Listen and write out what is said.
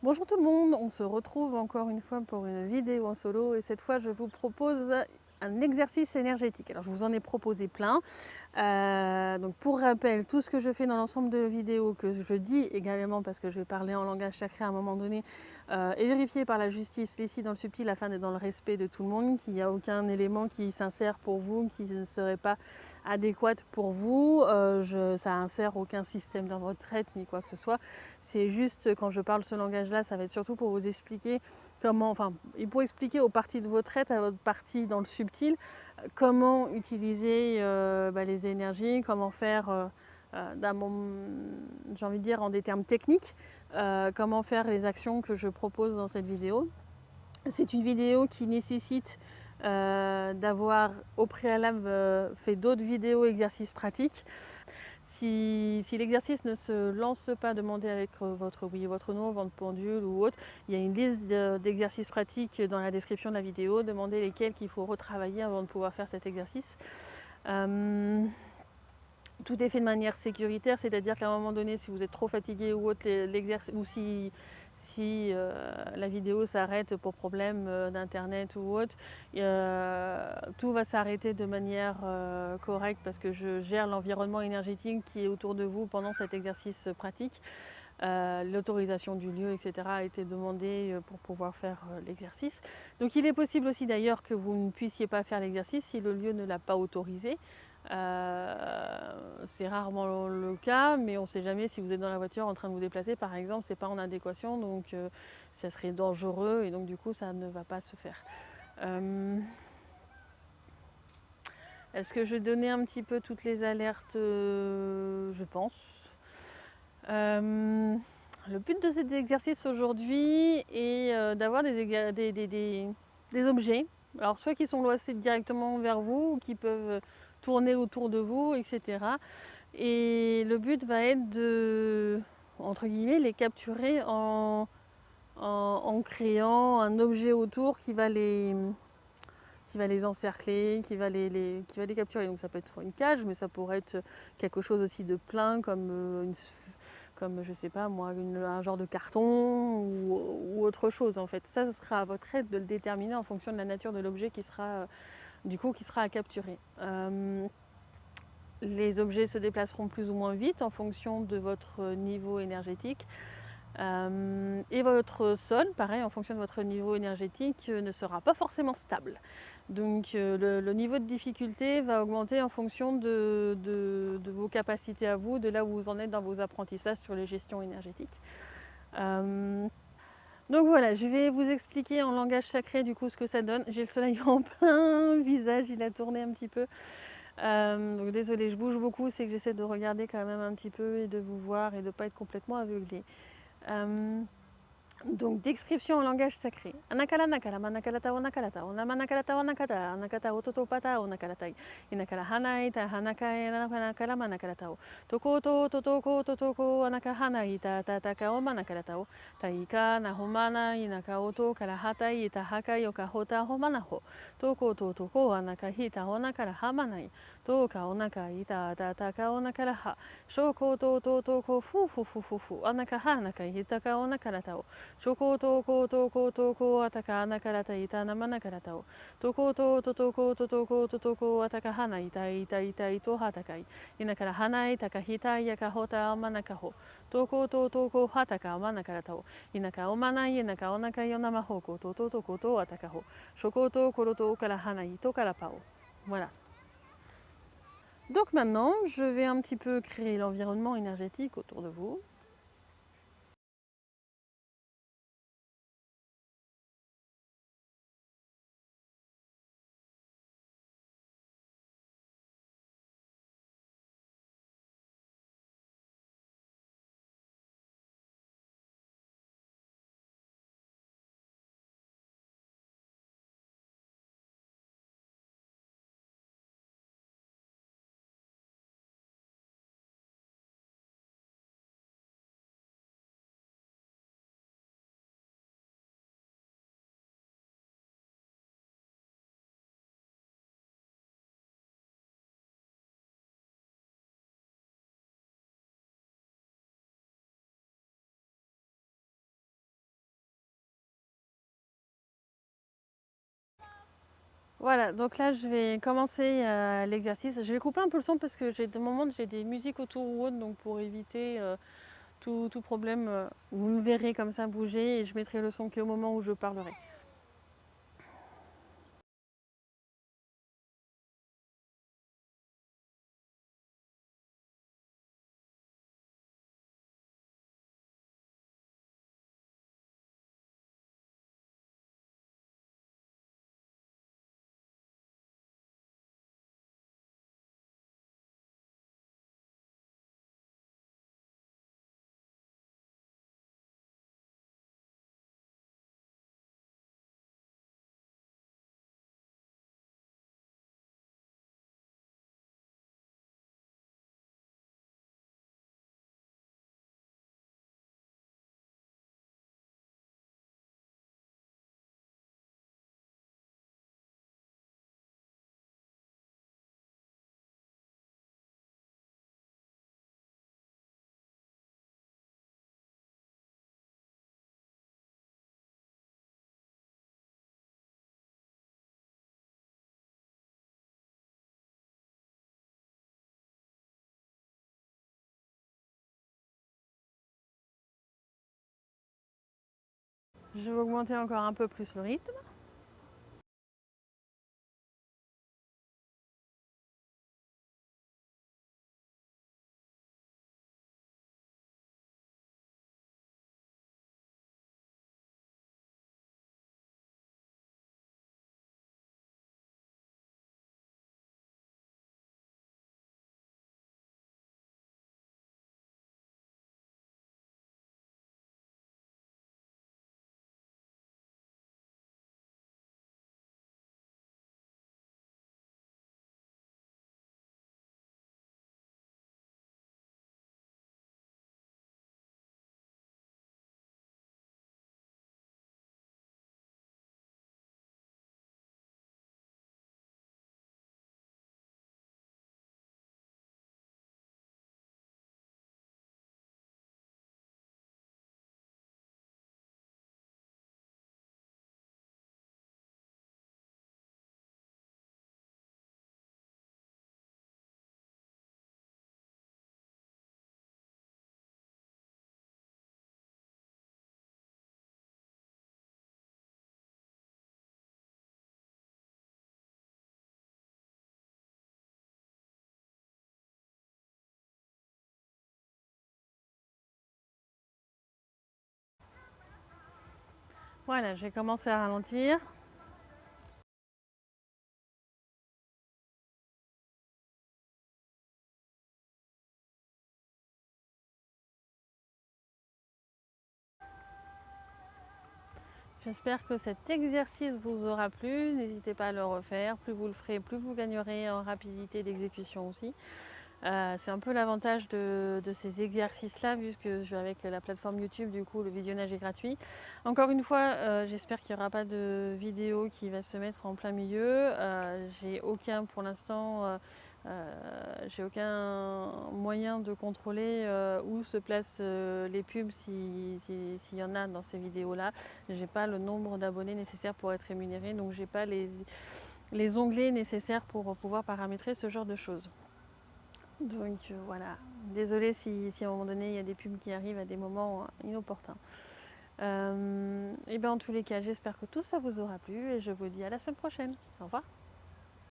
Bonjour tout le monde, on se retrouve encore une fois pour une vidéo en solo et cette fois je vous propose un exercice énergétique. Alors je vous en ai proposé plein. Donc pour rappel, tout ce que je fais dans l'ensemble de vidéos, que je dis également parce que je vais parler en langage sacré à un moment donné, est vérifié par la justice, ici dans le subtil, afin d'être dans le respect de tout le monde, qu'il n'y a aucun élément qui s'insère pour vous, qui ne serait pas adéquat pour vous. Ça insère aucun système dans votre retraite ni quoi que ce soit. C'est juste, quand je parle ce langage-là, ça va être surtout pour vous expliquer comment, enfin, et pour expliquer aux parties de votre retraite, à votre partie dans le subtil, comment utiliser les énergies, comment faire, j'ai envie de dire en des termes techniques, comment faire les actions que je propose dans cette vidéo. C'est une vidéo qui nécessite d'avoir au préalable fait d'autres vidéos exercices pratiques. Si l'exercice ne se lance pas, demandez avec votre oui et votre non, ventre pendule ou autre. Il y a une liste d'exercices pratiques dans la description de la vidéo. Demandez lesquels qu'il faut retravailler avant de pouvoir faire cet exercice. Tout est fait de manière sécuritaire, c'est-à-dire qu'à un moment donné, si vous êtes trop fatigué ou autre, l'exercice, ou si la vidéo s'arrête pour problème d'internet ou autre, tout va s'arrêter de manière correcte parce que je gère l'environnement énergétique qui est autour de vous pendant cet exercice pratique. L'autorisation du lieu, etc. a été demandée pour pouvoir faire l'exercice. Donc il est possible aussi d'ailleurs que vous ne puissiez pas faire l'exercice si le lieu ne l'a pas autorisé. C'est rarement le cas, mais on ne sait jamais si vous êtes dans la voiture en train de vous déplacer, par exemple, c'est pas en adéquation, donc ça serait dangereux et donc du coup ça ne va pas se faire. Est-ce que je donnais un petit peu toutes les alertes Je pense. Le but de cet exercice aujourd'hui est d'avoir des objets, alors soit qui sont lancés directement vers vous ou qui peuvent tourner autour de vous, etc. Et le but va être de, entre guillemets, les capturer en créant un objet autour qui va les encercler, qui va les capturer. Donc ça peut être une cage, mais ça pourrait être quelque chose aussi de plein, comme je sais pas moi, un genre de carton ou autre chose en fait. Ça sera à votre aide de le déterminer en fonction de la nature de l'objet qui sera à capturer. Les objets se déplaceront plus ou moins vite en fonction de votre niveau énergétique. Et votre sol, pareil, en fonction de votre niveau énergétique, ne sera pas forcément stable. Donc le niveau de difficulté va augmenter en fonction de vos capacités à vous, de là où vous en êtes dans vos apprentissages sur les gestions énergétiques. Donc voilà, je vais vous expliquer en langage sacré du coup ce que ça donne. J'ai le soleil en plein visage, il a tourné un petit peu. Donc désolée, je bouge beaucoup, c'est que j'essaie de regarder quand même un petit peu et de vous voir et de ne pas être complètement aveuglée. Donc, description en langage sacré. Anakala nakala, manakalata onakalata, onamanakalata onakata, anakata ototopata onakalatai. Inakala hanai, ta hanakai, anakala manakalatao. Tokoto, totoko, totoko, anakahanai, ta tataka o manakalatao. Taika, nahomana, inaka oto, kalahatai, itahakai, okahota, homanaho. Toko, totoko, anakahita, onakala hamanai. Toka, onaka, ita, tataka, onakalaha. Shoko, to, toko, fu, fu, fu, fu, fu. Anakahanaka, hitaka, onakalatao. Shoko toko toko toko ataka nakarata ita namanakarata. Toko to toko toko toko ataka hana ita ita ita ito hatakai. Inakara hana ita kahita yakahota manakaho. Toko to toko hataka manakarata. Inaka omana inaka onaka yonamahoko to toko to atakaho. Shoko to koroto kara hana ito karapao. Voilà. Donc maintenant, je vais un petit peu créer l'environnement énergétique autour de vous. Voilà, donc là je vais commencer l'exercice. Je vais couper un peu le son parce que j'ai des moments j'ai des musiques autour ou autre, donc pour éviter tout problème, vous me verrez comme ça bouger et je mettrai le son qu'au moment où je parlerai. Je vais augmenter encore un peu plus le rythme. Voilà, j'ai commencé à ralentir. J'espère que cet exercice vous aura plu. N'hésitez pas à le refaire. Plus vous le ferez, plus vous gagnerez en rapidité d'exécution aussi. C'est un peu l'avantage de ces exercices-là, puisque je suis avec la plateforme YouTube, du coup le visionnage est gratuit. Encore une fois, j'espère qu'il n'y aura pas de vidéo qui va se mettre en plein milieu. J'ai aucun, pour l'instant, j'ai aucun moyen de contrôler où se placent les pubs s'il y en a dans ces vidéos-là. J'ai pas le nombre d'abonnés nécessaires pour être rémunéré, donc j'ai pas les onglets nécessaires pour pouvoir paramétrer ce genre de choses. Donc voilà, désolée si à un moment donné il y a des pubs qui arrivent à des moments inopportuns. Et bien en tous les cas, j'espère que tout ça vous aura plu et je vous dis à la semaine prochaine. Au revoir.